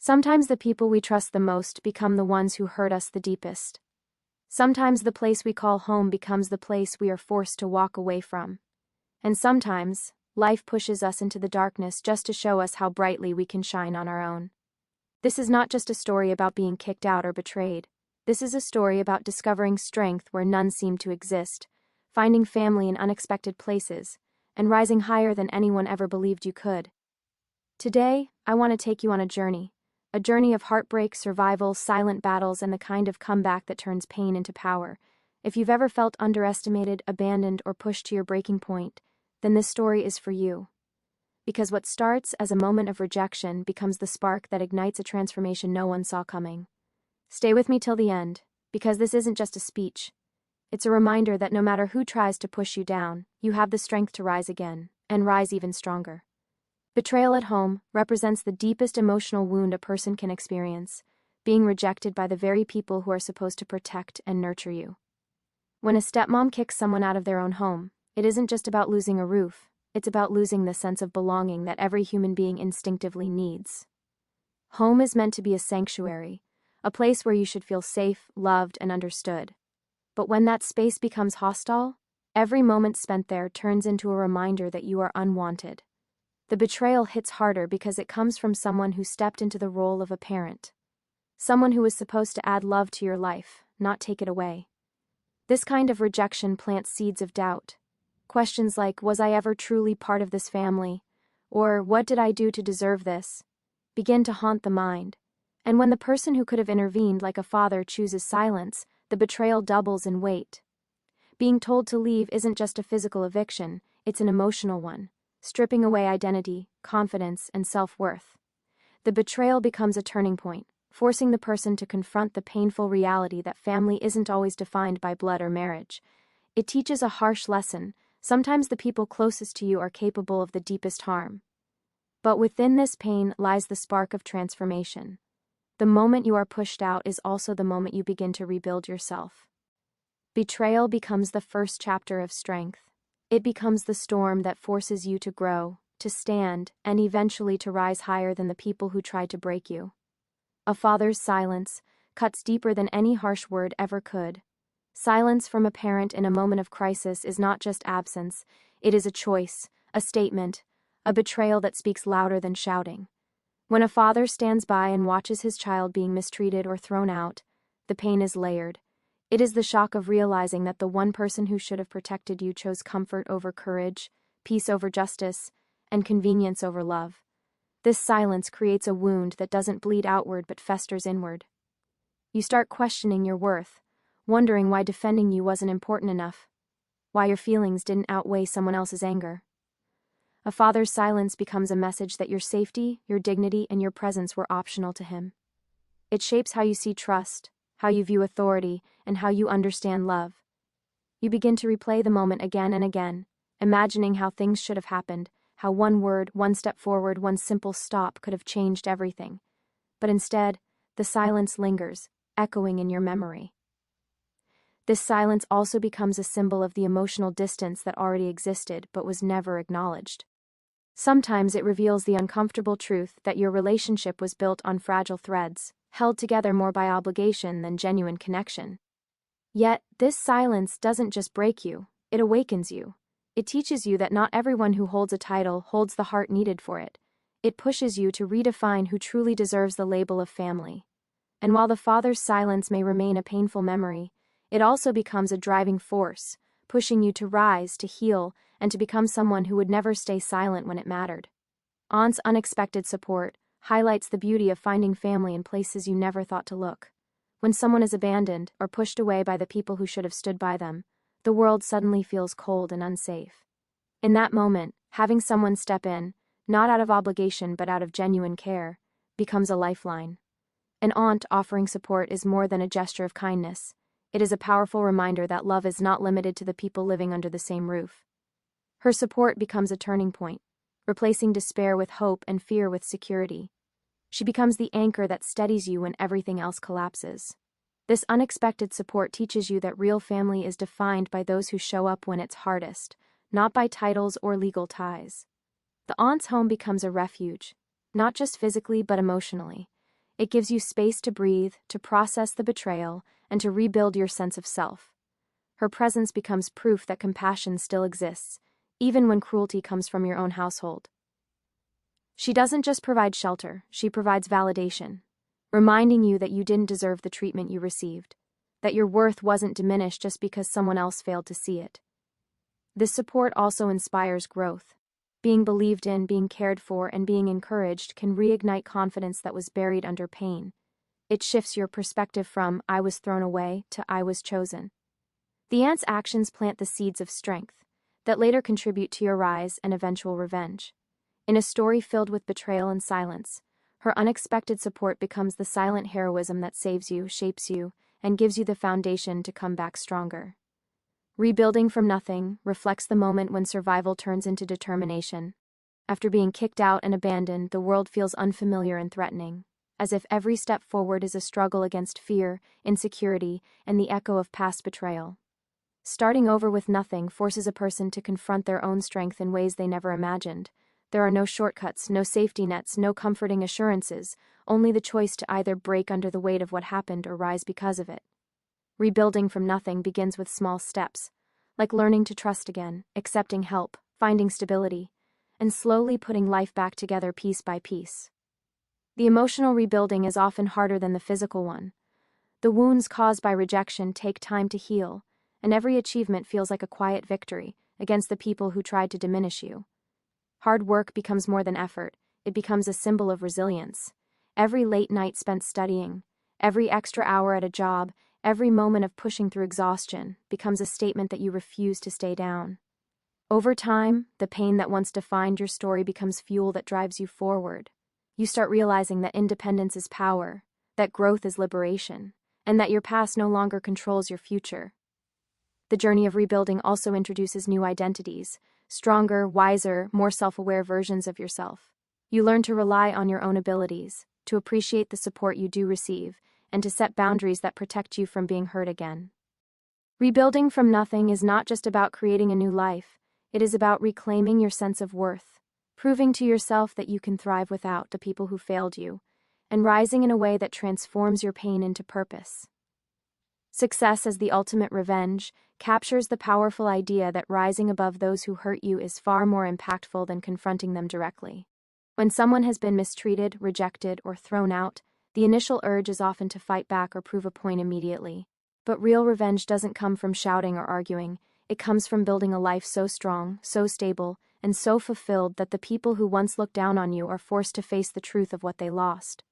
Sometimes the people we trust the most become the ones who hurt us the deepest. Sometimes the place we call home becomes the place we are forced to walk away from. And sometimes, life pushes us into the darkness just to show us how brightly we can shine on our own. This is not just a story about being kicked out or betrayed. This is a story about discovering strength where none seemed to exist, finding family in unexpected places, and rising higher than anyone ever believed you could. Today, I want to take you on a journey of heartbreak, survival, silent battles, and the kind of comeback that turns pain into power. If you've ever felt underestimated, abandoned, or pushed to your breaking point, then this story is for you. Because what starts as a moment of rejection becomes the spark that ignites a transformation no one saw coming. Stay with me till the end, because this isn't just a speech. It's a reminder that no matter who tries to push you down, you have the strength to rise again, and rise even stronger. Betrayal at home represents the deepest emotional wound a person can experience, being rejected by the very people who are supposed to protect and nurture you. When a stepmom kicks someone out of their own home, it isn't just about losing a roof, it's about losing the sense of belonging that every human being instinctively needs. Home is meant to be a sanctuary, a place where you should feel safe, loved, and understood. But when that space becomes hostile, every moment spent there turns into a reminder that you are unwanted. The betrayal hits harder because it comes from someone who stepped into the role of a parent. Someone who was supposed to add love to your life, not take it away. This kind of rejection plants seeds of doubt. Questions like, was I ever truly part of this family? Or, what did I do to deserve this? Begin to haunt the mind. And when the person who could have intervened like a father chooses silence, the betrayal doubles in weight. Being told to leave isn't just a physical eviction, it's an emotional one, stripping away identity, confidence, and self-worth. The betrayal becomes a turning point, forcing the person to confront the painful reality that family isn't always defined by blood or marriage. It teaches a harsh lesson. Sometimes the people closest to you are capable of the deepest harm. But within this pain lies the spark of transformation. The moment you are pushed out is also the moment you begin to rebuild yourself. Betrayal becomes the first chapter of strength. It becomes the storm that forces you to grow, to stand, and eventually to rise higher than the people who tried to break you. A father's silence cuts deeper than any harsh word ever could. Silence from a parent in a moment of crisis is not just absence, it is a choice, a statement, a betrayal that speaks louder than shouting. When a father stands by and watches his child being mistreated or thrown out, the pain is layered. It is the shock of realizing that the one person who should have protected you chose comfort over courage, peace over justice, and convenience over love. This silence creates a wound that doesn't bleed outward but festers inward. You start questioning your worth, wondering why defending you wasn't important enough, why your feelings didn't outweigh someone else's anger. A father's silence becomes a message that your safety, your dignity, and your presence were optional to him. It shapes how you see trust, how you view authority, and how you understand love. You begin to replay the moment again and again, imagining how things should have happened, how one word, one step forward, one simple stop could have changed everything. But instead, the silence lingers, echoing in your memory. This silence also becomes a symbol of the emotional distance that already existed but was never acknowledged. Sometimes it reveals the uncomfortable truth that your relationship was built on fragile threads, held together more by obligation than genuine connection. Yet, this silence doesn't just break you, it awakens you. It teaches you that not everyone who holds a title holds the heart needed for it. It pushes you to redefine who truly deserves the label of family. And while the father's silence may remain a painful memory, it also becomes a driving force, pushing you to rise, to heal, and to become someone who would never stay silent when it mattered. Aunt's unexpected support highlights the beauty of finding family in places you never thought to look. When someone is abandoned or pushed away by the people who should have stood by them, the world suddenly feels cold and unsafe. In that moment, having someone step in, not out of obligation but out of genuine care, becomes a lifeline. An aunt offering support is more than a gesture of kindness. It is a powerful reminder that love is not limited to the people living under the same roof. Her support becomes a turning point, replacing despair with hope and fear with security. She becomes the anchor that steadies you when everything else collapses. This unexpected support teaches you that real family is defined by those who show up when it's hardest, not by titles or legal ties. The aunt's home becomes a refuge, not just physically but emotionally. It gives you space to breathe, to process the betrayal, and to rebuild your sense of self. Her presence becomes proof that compassion still exists, even when cruelty comes from your own household. She doesn't just provide shelter, she provides validation, reminding you that you didn't deserve the treatment you received, that your worth wasn't diminished just because someone else failed to see it. This support also inspires growth. Being believed in, being cared for, and being encouraged can reignite confidence that was buried under pain. It shifts your perspective from "I was thrown away" to "I was chosen." The aunt's actions plant the seeds of strength that later contribute to your rise and eventual revenge. In a story filled with betrayal and silence, her unexpected support becomes the silent heroism that saves you, shapes you, and gives you the foundation to come back stronger. Rebuilding from nothing reflects the moment when survival turns into determination. After being kicked out and abandoned, the world feels unfamiliar and threatening, as if every step forward is a struggle against fear, insecurity, and the echo of past betrayal. Starting over with nothing forces a person to confront their own strength in ways they never imagined. There are no shortcuts, no safety nets, no comforting assurances, only the choice to either break under the weight of what happened or rise because of it. Rebuilding from nothing begins with small steps, like learning to trust again, accepting help, finding stability, and slowly putting life back together piece by piece. The emotional rebuilding is often harder than the physical one. The wounds caused by rejection take time to heal, and every achievement feels like a quiet victory against the people who tried to diminish you. Hard work becomes more than effort, it becomes a symbol of resilience. Every late night spent studying, every extra hour at a job, every moment of pushing through exhaustion becomes a statement that you refuse to stay down. Over time, the pain that once defined your story becomes fuel that drives you forward. You start realizing that independence is power, that growth is liberation, and that your past no longer controls your future. The journey of rebuilding also introduces new identities, stronger, wiser, more self-aware versions of yourself. You learn to rely on your own abilities, to appreciate the support you do receive, and to set boundaries that protect you from being hurt again. Rebuilding from nothing is not just about creating a new life, it is about reclaiming your sense of worth, proving to yourself that you can thrive without the people who failed you, and rising in a way that transforms your pain into purpose. Success as the ultimate revenge captures the powerful idea that rising above those who hurt you is far more impactful than confronting them directly. When someone has been mistreated, rejected, or thrown out, the initial urge is often to fight back or prove a point immediately. But real revenge doesn't come from shouting or arguing, it comes from building a life so strong, so stable, and so fulfilled that the people who once looked down on you are forced to face the truth of what they lost.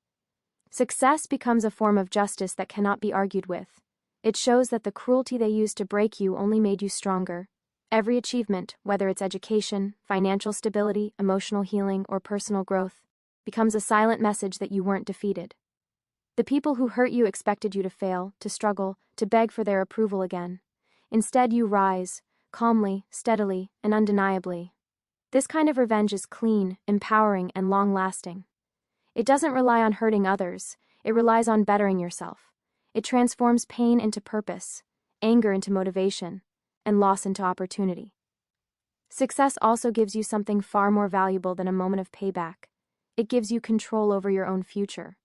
Success becomes a form of justice that cannot be argued with. It shows that the cruelty they used to break you only made you stronger. Every achievement, whether it's education, financial stability, emotional healing, or personal growth, becomes a silent message that you weren't defeated. The people who hurt you expected you to fail, to struggle, to beg for their approval again. Instead, you rise, calmly, steadily, and undeniably. This kind of revenge is clean, empowering, and long-lasting. It doesn't rely on hurting others, it relies on bettering yourself. It transforms pain into purpose, anger into motivation, and loss into opportunity. Success also gives you something far more valuable than a moment of payback. It gives you control over your own future.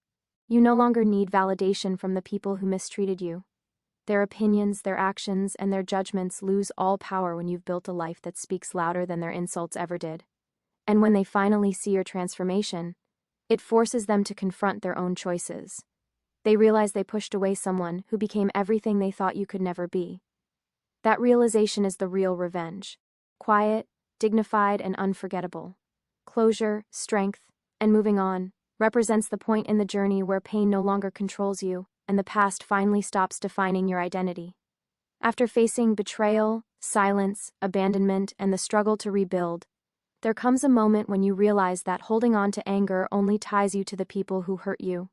You no longer need validation from the people who mistreated you. Their opinions, their actions, and their judgments lose all power when you've built a life that speaks louder than their insults ever did. And when they finally see your transformation, it forces them to confront their own choices. They realize they pushed away someone who became everything they thought you could never be. That realization is the real revenge. Quiet, dignified, and unforgettable. Closure, strength, and moving on represents the point in the journey where pain no longer controls you, and the past finally stops defining your identity. After facing betrayal, silence, abandonment, and the struggle to rebuild, there comes a moment when you realize that holding on to anger only ties you to the people who hurt you.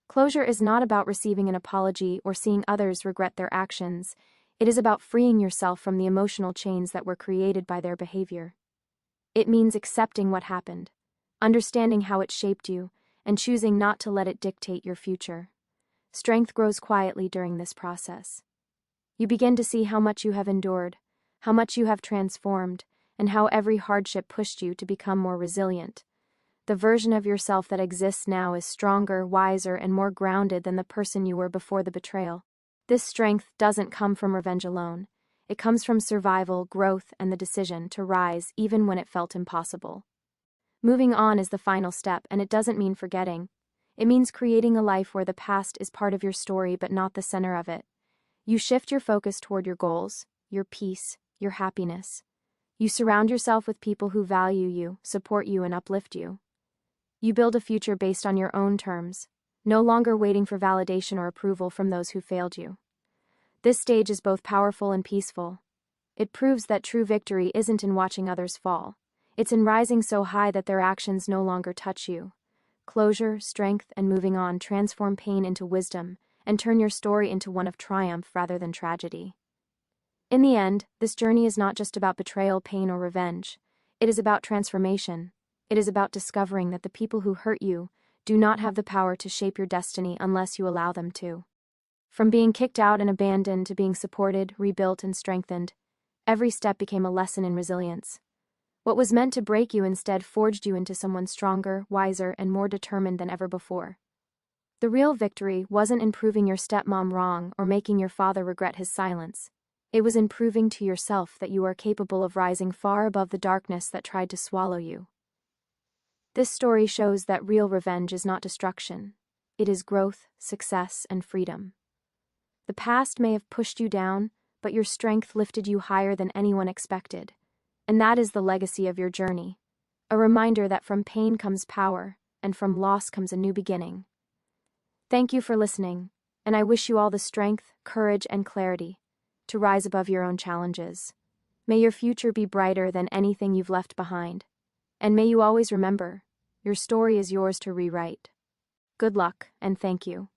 Closure is not about receiving an apology or seeing others regret their actions. It is about freeing yourself from the emotional chains that were created by their behavior. It means accepting what happened, understanding how it shaped you, and choosing not to let it dictate your future. Strength grows quietly during this process. You begin to see how much you have endured, how much you have transformed, and how every hardship pushed you to become more resilient. The version of yourself that exists now is stronger, wiser, and more grounded than the person you were before the betrayal. This strength doesn't come from revenge alone. It comes from survival, growth, and the decision to rise even when it felt impossible. Moving on is the final step, and it doesn't mean forgetting. It means creating a life where the past is part of your story but not the center of it. You shift your focus toward your goals, your peace, your happiness. You surround yourself with people who value you, support you, and uplift you. You build a future based on your own terms, no longer waiting for validation or approval from those who failed you. This stage is both powerful and peaceful. It proves that true victory isn't in watching others fall. It's in rising so high that their actions no longer touch you. Closure, strength, and moving on transform pain into wisdom and turn your story into one of triumph rather than tragedy. In the end, this journey is not just about betrayal, pain, or revenge. It is about transformation. It is about discovering that the people who hurt you do not have the power to shape your destiny unless you allow them to. From being kicked out and abandoned to being supported, rebuilt, and strengthened, every step became a lesson in resilience. What was meant to break you instead forged you into someone stronger, wiser, and more determined than ever before. The real victory wasn't in proving your stepmom wrong or making your father regret his silence. It was in proving to yourself that you are capable of rising far above the darkness that tried to swallow you. This story shows that real revenge is not destruction. It is growth, success, and freedom. The past may have pushed you down, but your strength lifted you higher than anyone expected. And that is the legacy of your journey. A reminder that from pain comes power, and from loss comes a new beginning. Thank you for listening, and I wish you all the strength, courage, and clarity to rise above your own challenges. May your future be brighter than anything you've left behind. And may you always remember, your story is yours to rewrite. Good luck, and thank you.